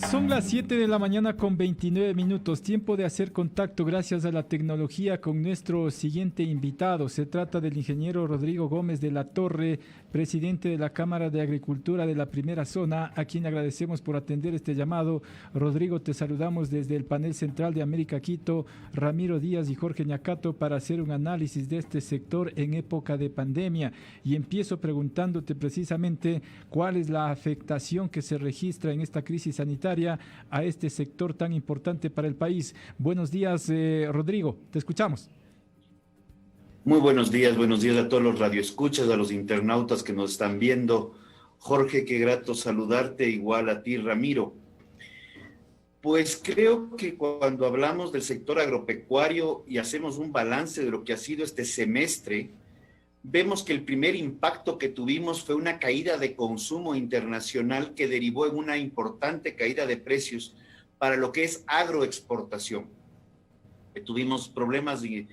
Son las 7 de la mañana con 29 minutos, tiempo de hacer contacto gracias a la tecnología con nuestro siguiente invitado. Se trata del ingeniero Rodrigo Gómez de la Torre, presidente de la Cámara de Agricultura de la Primera Zona, a quien agradecemos por atender este llamado. Rodrigo, te saludamos desde el panel central de América Quito, Ramiro Díaz y Jorge Ñacato, para hacer un análisis de este sector en época de pandemia. Y empiezo preguntándote precisamente cuál es la afectación que se registra en esta crisis sanitaria a este sector tan importante para el país. Buenos días, Rodrigo, te escuchamos. Muy buenos días a todos los radioescuchas, a los internautas que nos están viendo. Jorge, qué grato saludarte, igual a ti, Ramiro. Pues creo que cuando hablamos del sector agropecuario y hacemos un balance de lo que ha sido este semestre, vemos que el primer impacto que tuvimos fue una caída de consumo internacional que derivó en una importante caída de precios para lo que es agroexportación. Tuvimos problemas y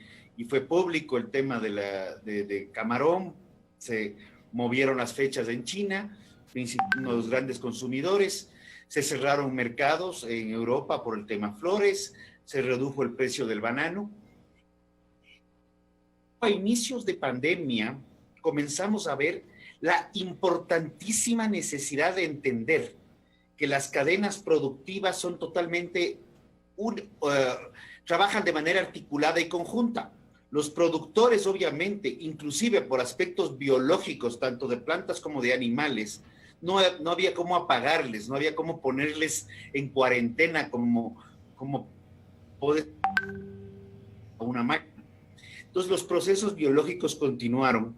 fue público el tema de camarón, se movieron las fechas en China, los grandes consumidores, se cerraron mercados en Europa por el tema flores, se redujo el precio del banano. A inicios de pandemia comenzamos a ver la importantísima necesidad de entender que las cadenas productivas son totalmente, trabajan de manera articulada y conjunta. Los productores, obviamente, inclusive por aspectos biológicos, tanto de plantas como de animales, no había cómo apagarles, no había cómo ponerles en cuarentena como poder una máquina. Entonces los procesos biológicos continuaron,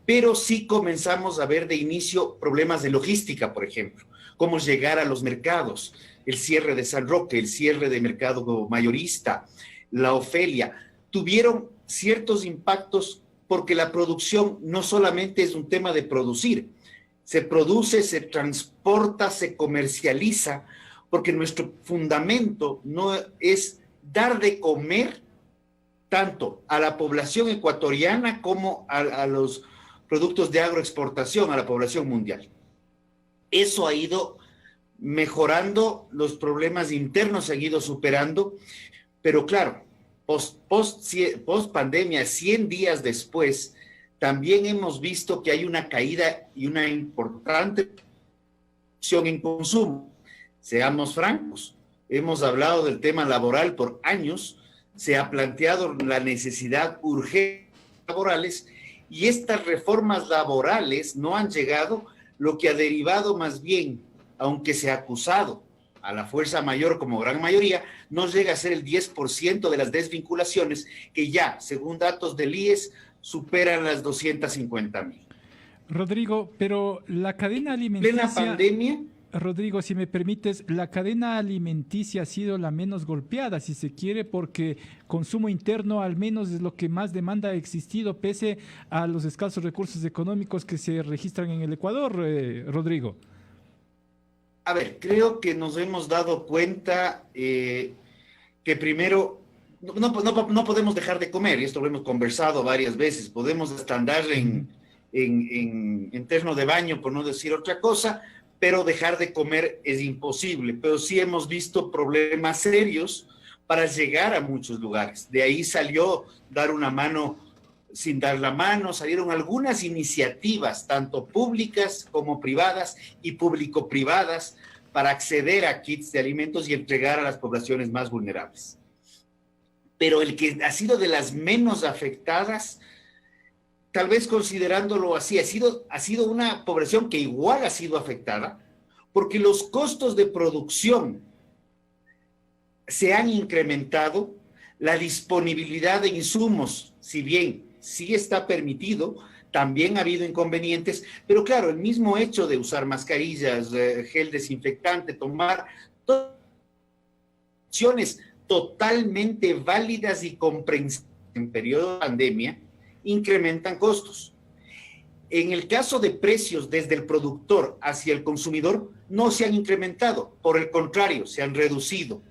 pero sí comenzamos a ver de inicio problemas de logística, por ejemplo, cómo llegar a los mercados, el cierre de San Roque, el cierre de mercado mayorista, la Ofelia, tuvieron ciertos impactos porque la producción no solamente es un tema de producir, se produce, se transporta, se comercializa, porque nuestro fundamento no es dar de comer tanto a la población ecuatoriana como a los productos de agroexportación, a la población mundial. Eso ha ido mejorando, los problemas internos se han ido superando, pero claro, post pandemia, 100 días después, también hemos visto que hay una caída y una importante reducción en consumo. Seamos francos, hemos hablado del tema laboral por años, se ha planteado la necesidad urgente de laborales y estas reformas laborales no han llegado, lo que ha derivado más bien, aunque se ha acusado a la fuerza mayor como gran mayoría, no llega a ser el 10% de las desvinculaciones que ya, según datos del IES, superan las 250,000. Rodrigo, pero la cadena alimenticia... Plena pandemia... Rodrigo, si me permites, la cadena alimenticia ha sido la menos golpeada, si se quiere, porque consumo interno al menos es lo que más demanda ha existido, pese a los escasos recursos económicos que se registran en el Ecuador, Rodrigo. A ver, creo que nos hemos dado cuenta que primero no podemos dejar de comer, y esto lo hemos conversado varias veces, podemos hasta andar en terno de baño, por no decir otra cosa, pero dejar de comer es imposible. Pero sí hemos visto problemas serios para llegar a muchos lugares. De ahí salió dar una mano sin dar la mano, salieron algunas iniciativas, tanto públicas como privadas y público-privadas, para acceder a kits de alimentos y entregar a las poblaciones más vulnerables. Pero el que ha sido de las menos afectadas, tal vez considerándolo así, ha sido una población que igual ha sido afectada, porque los costos de producción se han incrementado, la disponibilidad de insumos, si bien sí está permitido, también ha habido inconvenientes, pero claro, el mismo hecho de usar mascarillas, gel desinfectante, tomar acciones totalmente válidas y comprensibles en periodo de pandemia, incrementan costos. En el caso de precios desde el productor hacia el consumidor, no se han incrementado, por el contrario, se han reducido.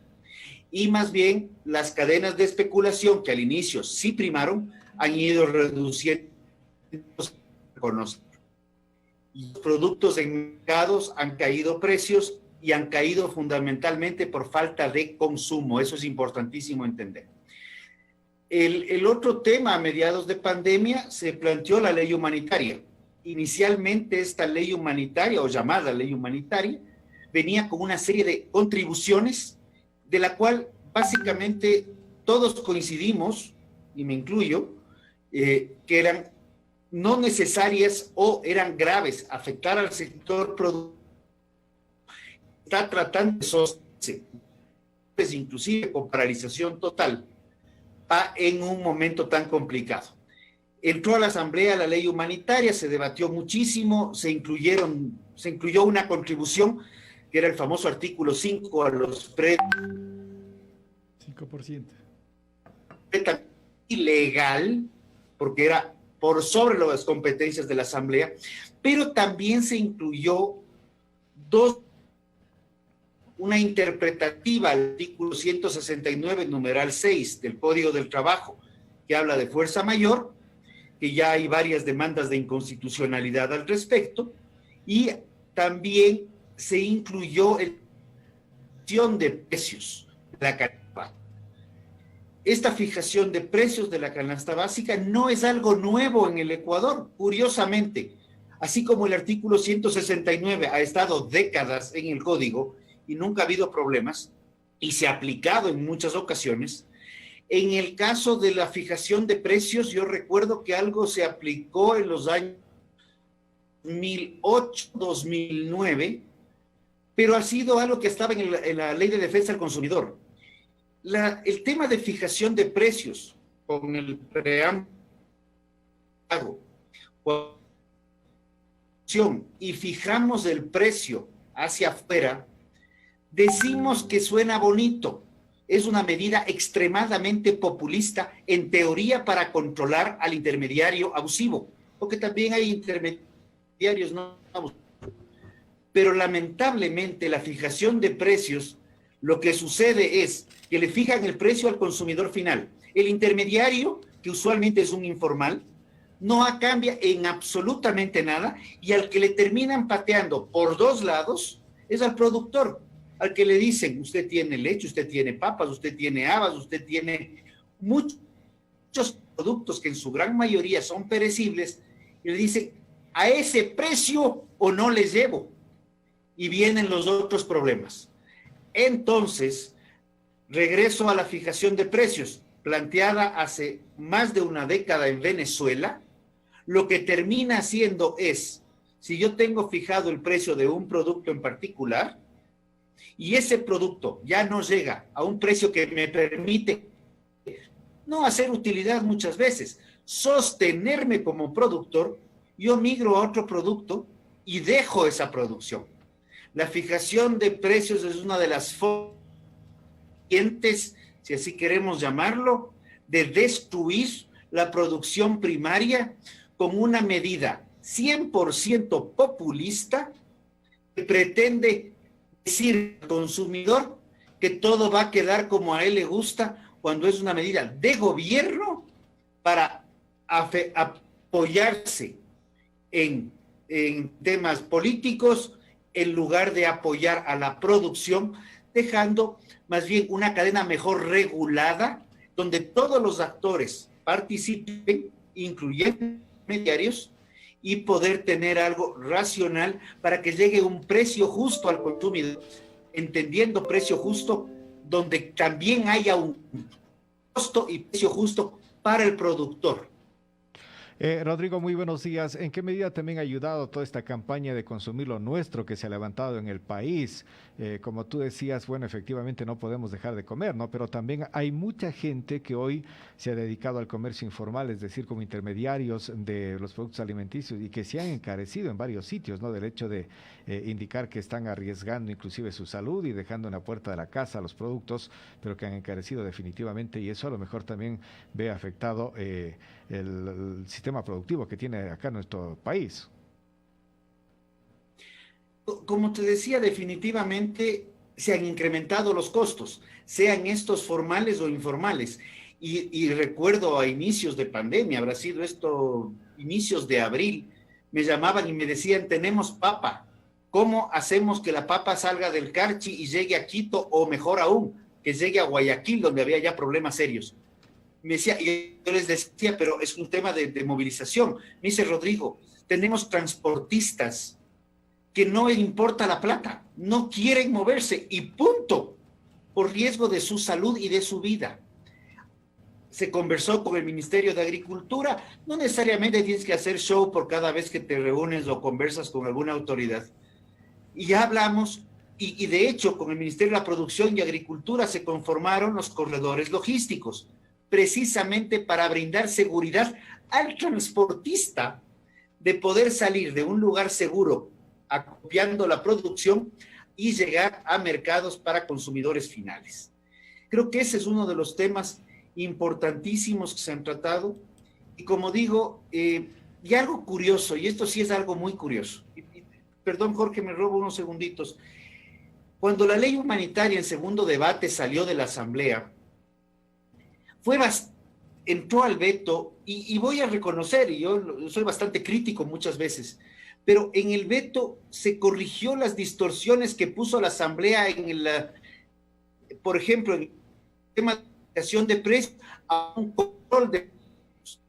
Y más bien, las cadenas de especulación que al inicio sí primaron, han ido reduciendo con nosotros. Los productos en mercados han caído precios y han caído fundamentalmente por falta de consumo. Eso es importantísimo entender. El otro tema, a mediados de pandemia, se planteó la ley humanitaria. Inicialmente esta ley humanitaria, o llamada ley humanitaria, venía con una serie de contribuciones, de la cual básicamente todos coincidimos, y me incluyo, que eran no necesarias o eran graves, afectar al sector productivo. Está tratando de sostenerse, inclusive con paralización total, en un momento tan complicado. Entró a la Asamblea la ley humanitaria, se debatió muchísimo, se incluyó una contribución que era el famoso artículo 5 a los 5%. Ilegal, porque era por sobre las competencias de la Asamblea, pero también se incluyó una interpretativa al artículo 169, numeral 6 del Código del Trabajo, que habla de fuerza mayor, que ya hay varias demandas de inconstitucionalidad al respecto, y también se incluyó la fijación de precios de la canasta. Esta fijación de precios de la canasta básica no es algo nuevo en el Ecuador, curiosamente, así como el artículo 169 ha estado décadas en el Código y nunca ha habido problemas, y se ha aplicado en muchas ocasiones. En el caso de la fijación de precios, yo recuerdo que algo se aplicó en los años 2008, 2009, pero ha sido algo que estaba en la Ley de Defensa del Consumidor. El tema de fijación de precios con el preámbulo y fijamos el precio hacia afuera, decimos que suena bonito. Es una medida extremadamente populista, en teoría, para controlar al intermediario abusivo, porque también hay intermediarios no abusivos. Pero lamentablemente la fijación de precios, lo que sucede es que le fijan el precio al consumidor final. El intermediario, que usualmente es un informal, no cambia en absolutamente nada, y al que le terminan pateando por dos lados es al productor, al que le dicen: usted tiene leche, usted tiene papas, usted tiene habas, usted tiene muchos productos que en su gran mayoría son perecibles, y le dicen: a ese precio o no les llevo. Y vienen los otros problemas. Entonces, regreso a la fijación de precios, planteada hace más de una década en Venezuela. Lo que termina haciendo es, si yo tengo fijado el precio de un producto en particular, y ese producto ya no llega a un precio que me permite no hacer utilidad muchas veces, sostenerme como productor, yo migro a otro producto y dejo esa producción. La fijación de precios es una de las fuentes, si así queremos llamarlo, de destruir la producción primaria con una medida 100% populista que pretende decir al consumidor que todo va a quedar como a él le gusta, cuando es una medida de gobierno para apoyarse en temas políticos en lugar de apoyar a la producción, dejando más bien una cadena mejor regulada, donde todos los actores participen, incluyendo intermediarios, y poder tener algo racional para que llegue un precio justo al consumidor, entendiendo precio justo, donde también haya un costo y precio justo para el productor. Rodrigo, muy buenos días. ¿En qué medida también ha ayudado toda esta campaña de consumir lo nuestro que se ha levantado en el país? Como tú decías, bueno, efectivamente no podemos dejar de comer, ¿no? Pero también hay mucha gente que hoy se ha dedicado al comercio informal, es decir, como intermediarios de los productos alimenticios, y que se han encarecido en varios sitios, ¿no? Del hecho de indicar que están arriesgando inclusive su salud y dejando en la puerta de la casa los productos, pero que han encarecido definitivamente, y eso a lo mejor también ve afectado el sistema productivo que tiene acá nuestro país. Como te decía, definitivamente se han incrementado los costos, sean estos formales o informales. Y recuerdo a inicios de pandemia, habrá sido esto inicios de abril, me llamaban y me decían: tenemos papa, ¿Cómo hacemos que la papa salga del Carchi y llegue a Quito, o mejor aún, que llegue a Guayaquil, donde había ya problemas serios? Me decía, y yo les decía, pero es un tema de movilización. Me dice, Rodrigo, tenemos transportistas que no les importa la plata, no quieren moverse y punto, por riesgo de su salud y de su vida. Se conversó con el Ministerio de Agricultura, no necesariamente tienes que hacer show por cada vez que te reúnes o conversas con alguna autoridad. Y ya hablamos, y de hecho con el Ministerio de la Producción y Agricultura se conformaron los corredores logísticos, precisamente para brindar seguridad al transportista de poder salir de un lugar seguro, acopiando la producción y llegar a mercados para consumidores finales. Creo que ese es uno de los temas importantísimos que se han tratado. Y como digo, y algo curioso, y esto sí es algo muy curioso. Perdón, Jorge, me robo unos segunditos. Cuando la ley humanitaria en segundo debate salió de la Asamblea, entró al veto, y voy a reconocer, y yo soy bastante crítico muchas veces, pero en el veto se corrigió las distorsiones que puso la Asamblea por ejemplo, en el tema de fijación de precios, a un control de precios,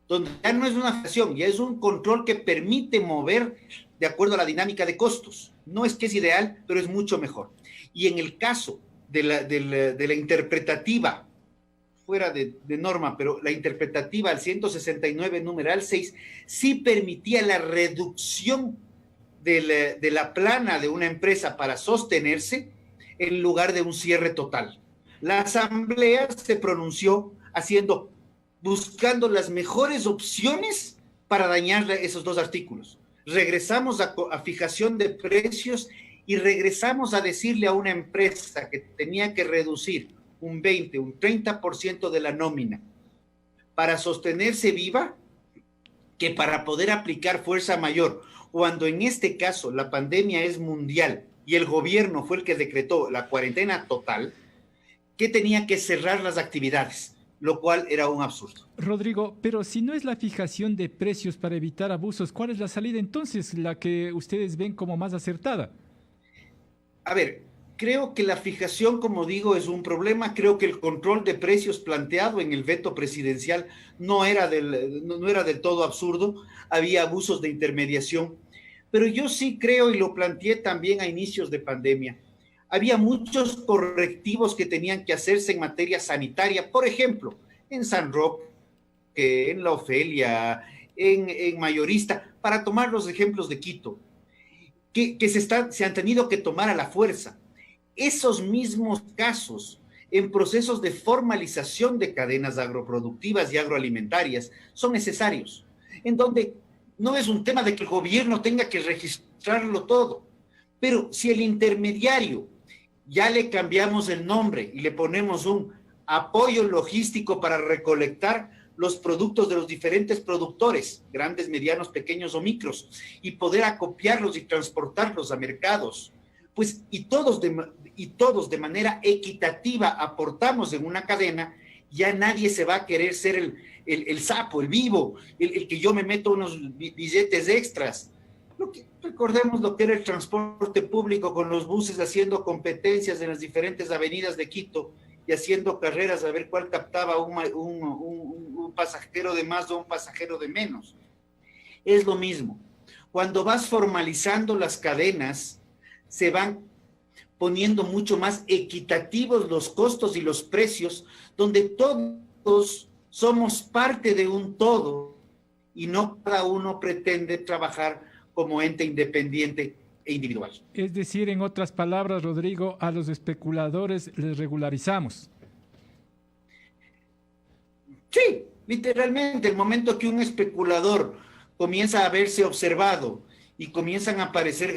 donde ya no es una fijación, ya es un control que permite mover de acuerdo a la dinámica de costos. No es que es ideal, pero es mucho mejor. Y en el caso de la interpretativa, fuera de norma, pero la interpretativa al 169 numeral 6 sí permitía la reducción de la plana de una empresa para sostenerse en lugar de un cierre total. La Asamblea se pronunció buscando las mejores opciones para dañar esos dos artículos. Regresamos a fijación de precios y regresamos a decirle a una empresa que tenía que reducir un 20, un 30% de la nómina para sostenerse viva, que para poder aplicar fuerza mayor, cuando en este caso la pandemia es mundial y el gobierno fue el que decretó la cuarentena total, que tenía que cerrar las actividades, lo cual era un absurdo. Rodrigo, pero si no es la fijación de precios para evitar abusos, ¿cuál es la salida entonces, la que ustedes ven como más acertada? A ver, creo que la fijación, como digo, es un problema. Creo que el control de precios planteado en el veto presidencial no era del todo absurdo. Había abusos de intermediación. Pero yo sí creo, y lo planteé también a inicios de pandemia, había muchos correctivos que tenían que hacerse en materia sanitaria. Por ejemplo, en San Roque, en La Ofelia, en Mayorista, para tomar los ejemplos de Quito, que se han tenido que tomar a la fuerza. Esos mismos casos en procesos de formalización de cadenas agroproductivas y agroalimentarias son necesarios, en donde no es un tema de que el gobierno tenga que registrarlo todo, pero si el intermediario ya le cambiamos el nombre y le ponemos un apoyo logístico para recolectar los productos de los diferentes productores, grandes, medianos, pequeños o micros, y poder acopiarlos y transportarlos a mercados, pues y todos de manera equitativa aportamos en una cadena, ya nadie se va a querer ser el sapo, el vivo, el que yo me meto unos billetes extras. Recordemos lo que era el transporte público con los buses haciendo competencias en las diferentes avenidas de Quito y haciendo carreras a ver cuál captaba un pasajero de más o un pasajero de menos. Es lo mismo. Cuando vas formalizando las cadenas, se van poniendo mucho más equitativos los costos y los precios, donde todos somos parte de un todo y no cada uno pretende trabajar como ente independiente e individual. Es decir, en otras palabras, Rodrigo, a los especuladores les regularizamos. Sí, literalmente, el momento que un especulador comienza a verse observado y comienzan a aparecer